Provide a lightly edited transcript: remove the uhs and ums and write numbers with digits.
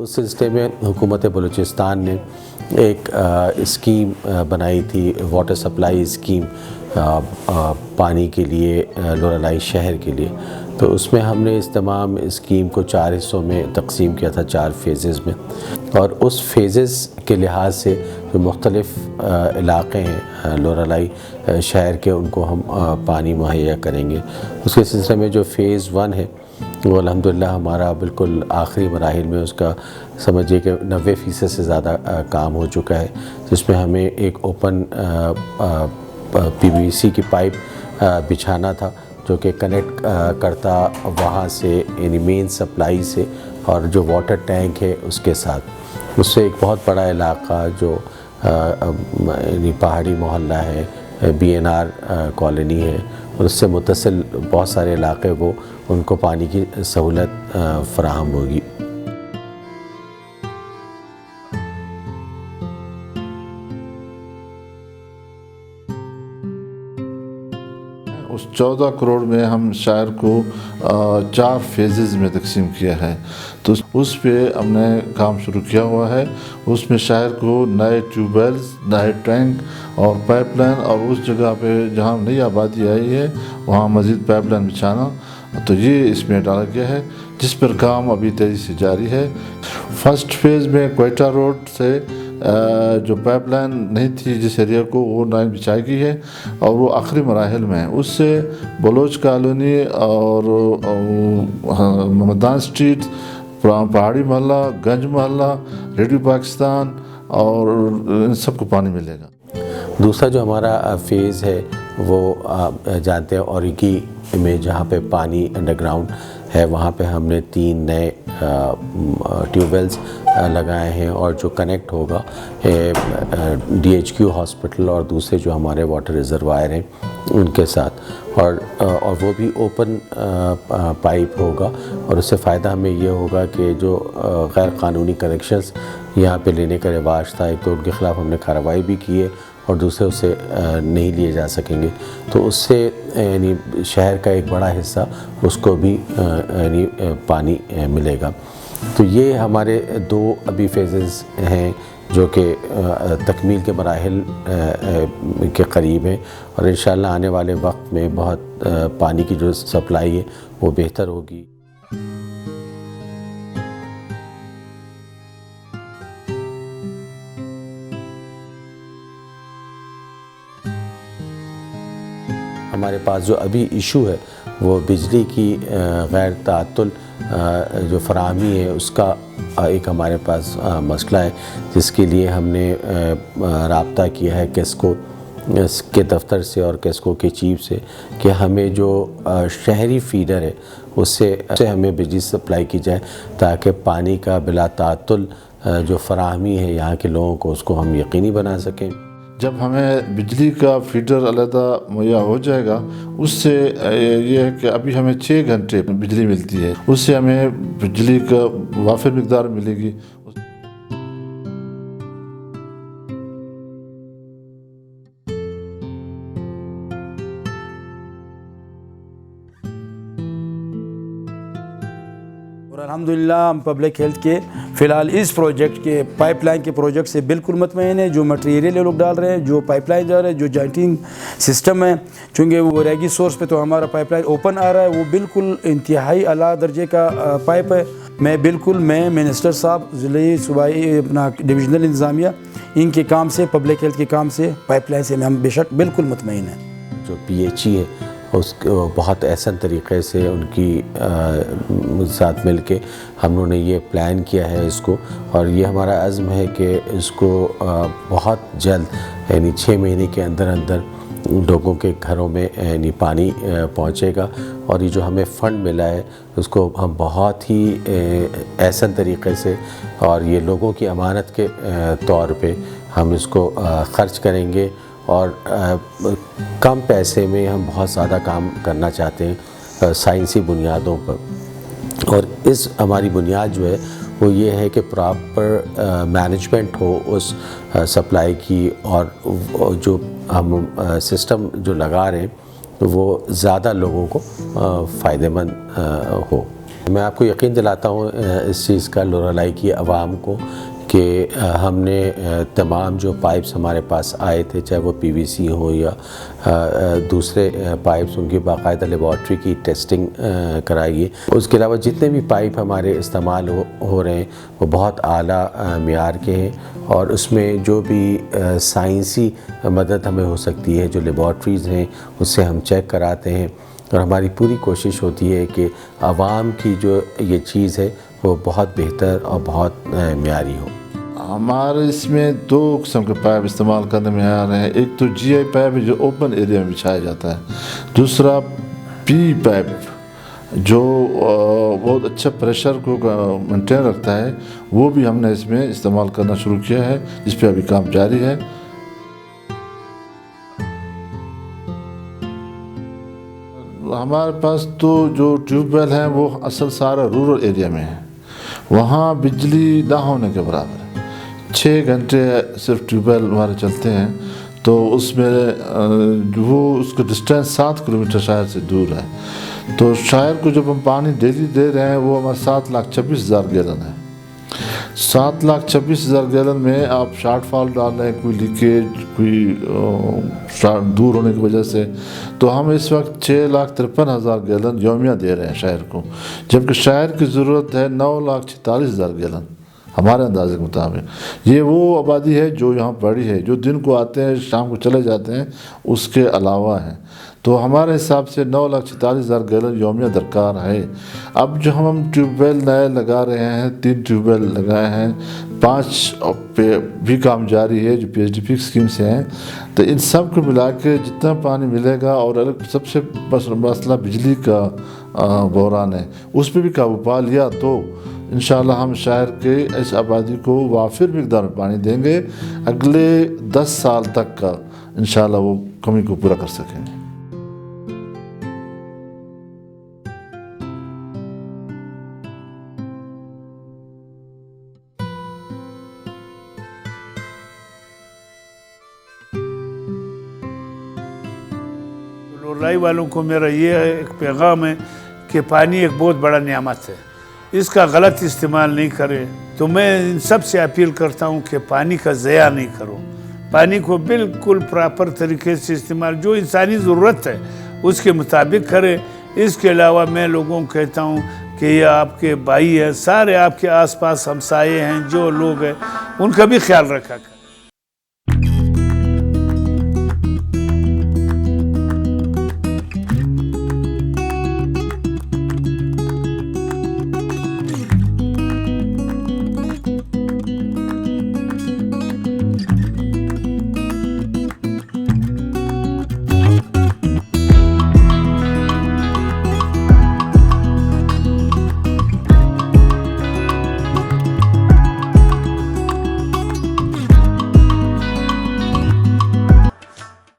उस सिलसिले में हुकूमत बलूचिस्तान ने एक स्कीम बनाई थी, वाटर सप्लाई स्कीम पानी के लिए लोरालाई शहर के लिए। तो उसमें हमने इस तमाम स्कीम को 4 हिस्सों में तकसीम किया था, 4 फेजेज़ में, और उस फेजेज़ के लिहाज से जो मुख्तलिफ़ इलाक़े हैं लोरालाई शहर के, उनको हम पानी मुहैया करेंगे। उसके सिलसिले में जो फ़ेज़ 1 है वो अल्हम्दुलिल्लाह हमारा बिल्कुल आखिरी मराहिल में, उसका समझिए कि 90% से ज़्यादा काम हो चुका है, जिसमें हमें एक ओपन PVC की पाइप बिछाना था जो कि कनेक्ट करता वहाँ से यानी मेन सप्लाई से और जो वाटर टैंक है उसके साथ। उससे एक बहुत बड़ा इलाक़ा जो यानी पहाड़ी मोहल्ला है, BNR कॉलोनी है, और उससे मुत्तसिल बहुत सारे इलाक़े, वो उनको पानी की सहूलत फ़राहम होगी। उस 14 करोड़ में हम शहर को 4 फेजेज़ में तकसीम किया है, तो उस पे हमने काम शुरू किया हुआ है। उसमें शहर को नए ट्यूबवेल्स, नए टैंक और पाइपलाइन, और उस जगह पे जहाँ नई आबादी आई है वहाँ मज़ीद पाइपलाइन बिछाना, तो ये इसमें डाला गया है, जिस पर काम अभी तेज़ी से जारी है। फर्स्ट फेज़ में क्वेटा रोड से जो पाइपलाइन नहीं थी जिस एरिया को, वो लाइन बिछाई गई है और वो आखिरी मराहिल में है। उससे बलोच कॉलोनी और मोहम्मदान स्ट्रीट, पहाड़ी मोहल्ला, गंज मोहल्ला, रेडियो पाकिस्तान और इन सबको पानी मिलेगा। दूसरा जो हमारा फ़ेज़ है वो आप जानते हैं औरिकी में, जहाँ पे पानी अंडरग्राउंड है, वहाँ पे हमने 3 नए ट्यूबवेल्स लगाए हैं, और जो कनेक्ट होगा DHQ हॉस्पिटल और दूसरे जो हमारे वाटर रिज़र्वायर हैं उनके साथ, और वो भी ओपन पाइप होगा। और उससे फ़ायदा हमें ये होगा कि जो गैर क़ानूनी कनेक्शंस यहाँ पे लेने का रिवाज था, एक तो उनके ख़िलाफ़ हमने कार्रवाई भी की है, और दूसरे उससे नहीं लिए जा सकेंगे। तो उससे यानी शहर का एक बड़ा हिस्सा उसको भी यानी पानी मिलेगा। तो ये हमारे 2 अभी फेजेज़ हैं जो कि तकमील के मराहिल के करीब हैं, और इंशाअल्लाह आने वाले वक्त में बहुत पानी की जो सप्लाई है वो बेहतर होगी। हमारे पास जो अभी इशू है वो बिजली की गैर ताअत्तुल जो फराहमी है उसका एक हमारे पास मसला है, जिसके लिए हमने राब्ता किया है केस्को के दफ्तर से और केस्को के चीफ से कि हमें जो शहरी फीडर है उससे हमें बिजली सप्लाई की जाए, ताकि पानी का बिला ताअत्तुल जो फराहमी है यहाँ के लोगों को, उसको हम यकीनी बना सकें। जब हमें बिजली का फीडर अलहदा मुहैया हो जाएगा, उससे ये है कि अभी हमें 6 घंटे बिजली मिलती है, उससे हमें बिजली का वाफिर मिकदार मिलेगी। और अल्हम्दुलिल्लाह हम पब्लिक हेल्थ के फ़िलहाल इस प्रोजेक्ट के पाइपलाइन के प्रोजेक्ट से बिल्कुल मुतमईन है। जो मटेरियल ये लोग डाल रहे हैं, जो पाइपलाइन जा रहे हैं, जो जॉइंटिंग सिस्टम है, चूँकि वो रेगी सोर्स पे तो हमारा पाइपलाइन ओपन आ रहा है, वो बिल्कुल इंतहाई आला दर्जे का पाइप है। मैं मिनिस्टर साहब, ज़िले सूबाई अपना डिविजनल इंतज़ामिया, इनके काम से, पब्लिक हेल्थ के काम से, पाइपलाइन से हम बेशक बिल्कुल मुतमईन हैं। जो PHE है उसको बहुत एहसन तरीक़े से उनकी साथ मिल के हम लोगों ने ये प्लान किया है इसको, और ये हमारा अज़्म है कि इसको बहुत जल्द यानी 6 महीने के अंदर अंदर लोगों के घरों में यानी पानी पहुँचेगा। और ये जो हमें फ़ंड मिला है उसको हम बहुत ही एहसन तरीक़े से, और ये लोगों की अमानत के तौर पे हम इसको ख़र्च करेंगे, और कम पैसे में हम बहुत ज़्यादा काम करना चाहते हैं साइंसी बुनियादों पर। और इस हमारी बुनियाद जो है वो ये है कि प्रॉपर मैनेजमेंट हो उस सप्लाई की, और जो हम सिस्टम जो लगा रहे हैं वो ज़्यादा लोगों को फ़ायदेमंद हो। میں آپ کو یقین دلاتا ہوں اس چیز کا لورالائی کی عوام کو کہ ہم نے تمام جو پائپس ہمارے پاس آئے تھے، چاہے وہ پی وی سی ہو یا دوسرے پائپس، ان کی باقاعدہ لیبارٹری کی ٹیسٹنگ کرائی ہے۔ اس کے علاوہ جتنے بھی پائپ ہمارے استعمال ہو رہے ہیں وہ بہت اعلیٰ معیار کے ہیں، اور اس میں جو بھی سائنسی مدد ہمیں ہو سکتی ہے، جو لیبارٹریز ہیں اس سے ہم چیک کراتے ہیں، اور ہماری پوری کوشش ہوتی ہے کہ عوام کی جو یہ چیز ہے وہ بہت بہتر اور بہت معیاری ہو۔ ہمارے اس میں 2 قسم کے پائپ استعمال کرنے میں آ رہے ہیں۔ ایک تو جی آئی پائپ ہے جو اوپن ایریا میں بچھایا جاتا ہے، دوسرا پی پائپ جو بہت اچھا پریشر کو مینٹین رکھتا ہے، وہ بھی ہم نے اس میں استعمال کرنا شروع کیا ہے، جس پہ ابھی کام جاری ہے۔ ہمارے پاس تو جو ٹیوب ویل ہیں وہ اصل سارا رورل ایریا میں ہے، وہاں بجلی نہ ہونے کے برابر ہے۔ 6 گھنٹے صرف ٹیوب ویل ہمارے چلتے ہیں، تو اس میں وہ اس کا ڈسٹینس 7 کلومیٹر شہر سے دور ہے، تو شہر کو جب ہم پانی ڈیلی دے رہے ہیں وہ ہمارا 7,26,000 گیلن ہے۔ 7,26,000 گیلن میں آپ شارٹ فال ڈال رہے ہیں، کوئی لیکیج، کوئی دور ہونے کی وجہ سے، تو ہم اس وقت 6,53,000 گیلن یومیہ دے رہے ہیں شہر کو، جبکہ شہر کی ضرورت ہے 9,46,000 گیلن ہمارے اندازے کے مطابق۔ یہ وہ آبادی ہے جو یہاں بڑی ہے، جو دن کو آتے ہیں شام کو چلے جاتے ہیں، اس کے علاوہ ہیں، تو ہمارے حساب سے 9,46,000 گیلن یومیہ درکار ہے۔ اب جو ہم ٹیوب ویل نئے لگا رہے ہیں، 3 ٹیوب ویل لگائے ہیں، 5 پہ بھی کام جاری ہے جو P H D P scheme سے ہیں، تو ان سب کو ملا کے جتنا پانی ملے گا، اور سب سے مسئلہ بجلی کا بحران ہے، اس پہ بھی قابو پا لیا تو انشاءاللہ ہم شہر کے اس آبادی کو وافر مقدار میں پانی دیں گے، اگلے 10 سال تک کا انشاءاللہ وہ کمی کو پورا کر سکیں گے۔ لورالائی والوں کو میرا یہ ایک پیغام ہے کہ پانی ایک بہت بڑا نعمت ہے، اس کا غلط استعمال نہیں کرے۔ تو میں ان سب سے اپیل کرتا ہوں کہ پانی کا ضیاع نہیں کرو، پانی کو بالکل پراپر طریقے سے استعمال، جو انسانی ضرورت ہے اس کے مطابق کرے۔ اس کے علاوہ میں لوگوں کو کہتا ہوں کہ یہ آپ کے بھائی ہیں، سارے آپ کے آس پاس ہمسائے ہیں، جو لوگ ہیں ان کا بھی خیال رکھا کریں۔